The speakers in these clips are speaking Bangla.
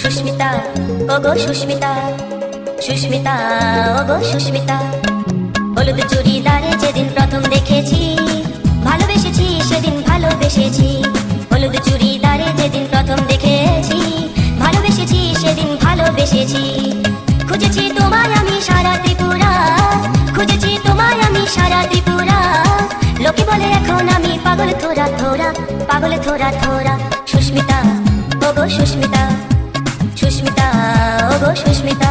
সুস্মিতা ওগো সুস্মিতা, সুস্মিতা ওগো সুস্মিতা। হলুদ চুড়িদারে যেদিন প্রথম দেখেছি, ভালোবেসেছি সেদিন ভালোবেসেছি। হলুদ চুড়িদারে যেদিন প্রথম দেখেছি, ভালোবেসেছি সেদিন ভালোবেসেছি। খুঁজেছি তোমায় আমি সারা ত্রিপুরা, খুঁজেছি তোমায় আমি সারা ত্রিপুরা। লোকে বলে এখন আমি পাগল থোড়া থোড়া, পাগল থোড়া থোড়া। সুস্মিতা ওগো সুস্মিতা, সুস্মিতা ওগো সুস্মিতা।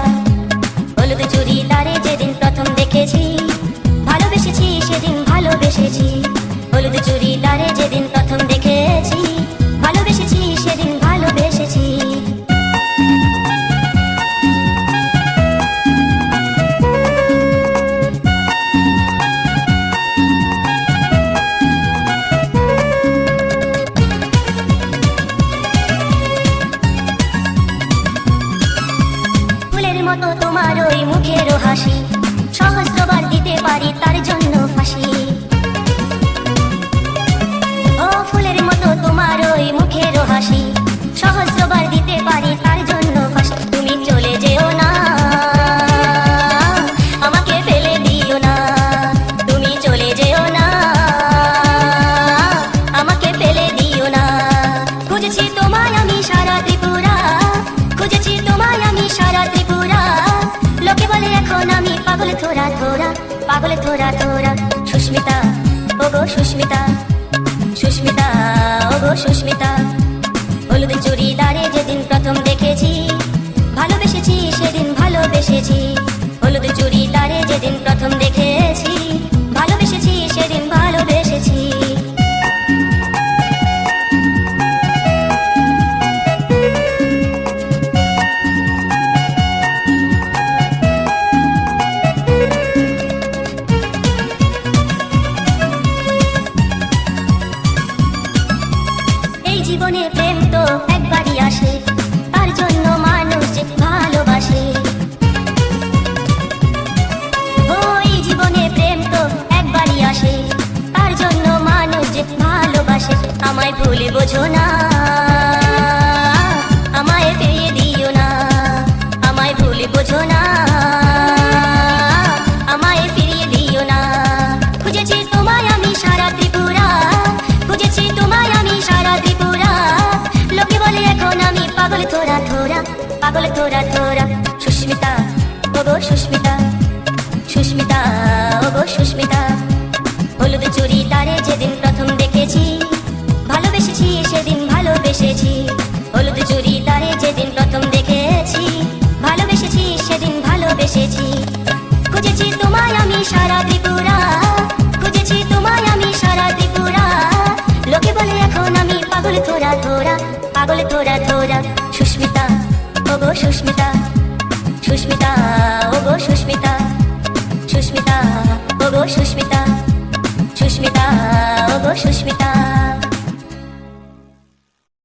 হলুদ চুড়িদারে যেদিন প্রথম দেখেছি, ভালোবেসেছি সেদিন ভালোবেসেছি। হলুদ চুড়িদারে যেদিন প্রথম দেখেছি, ভালোবেসেছি সেদিন ভালোবেসেছি। ফুলের মতো তোমার ওই মুখেরও হাসি, সহস্রবার দিতে পারি তার জন্য ফাঁসি। ও ফুলের মতো তোমার ওই মুখেরও হাসি, সহস্রবার দিতে পারি তার জন্য ফাঁসি। তুমি চলে যেও না, আমাকে ফেলে দিও না। তুমি চলে যেও না, আমাকে ফেলে দিও না। খুঁজেছি তোমায় আমি সারা ত্রিপুরা, খুঁজেছি তোমায় আমি সারা ত্রিপুরা। লোকে বলে এখন আমি পাগল থোড়া থোড়া, পাগল থোড়া থোড়া। সুস্মিতা ওগো সুস্মিতা, সুস্মিতা ওগো সুস্মিতা। হলুদ চুড়িদারে যেদিন প্রথম দেখেছি, ভালোবেসেছি সেদিন ভালোবেসেছি। হলুদ চুড়িদারে যেদিন প্রথম দেখেছি, ভালোবেসেছি সেদিন ভালোবেসেছি। জীবনে প্রেম তো একবারই আসে, তার জন্য মানুষ যে ভালোবাসে। ওই জীবনে প্রেম তো একবারই আসে, তার জন্য মানুষ যে ভালোবাসে। আমায় ভুলে বোঝো না, আমায় ফিরিয়ে দিও না। আমায় ভুলে বোঝো না, আমায় ফিরিয়ে দিও না। খুঁজেছি তোমায় আমি সারা ত্রিপুরা, খুঁজেছি তোমায় আমি সারা ত্রিপুরা। লোকে বলে এখন আমি পাগল থোড়া থোড়া, পাগল থোড়া থোড়া। সুস্মিতা ওগো সুস্মিতা, সুস্মিতা ওগো সুস্মিতা। হলুদ চুড়িদারে যেদিন প্রথম দেখেছি, ভালোবেসেছি সেদিন ভালোবেসেছি। হলুদ চুড়িদারে যেদিন প্রথম দেখেছি, ভালোবেসেছি সেদিন ভালোবেসেছি। খুঁজেছি তোমায় আমি সারা ত্রিপুরা, খুঁজেছি তোমায় আমি সারা ত্রিপুরা। লোকে বলে এখন আমি পাগল থোড়া থোড়া, পাগল থোড়া থোড়া। সুস্মিতা ওগো সুস্মিতা, সুস্মিতা ওগো সুস্মিতা, সুস্মিতা ওগো সুস্মিতা, সুস্মিতা ওগো সুস্মিতা।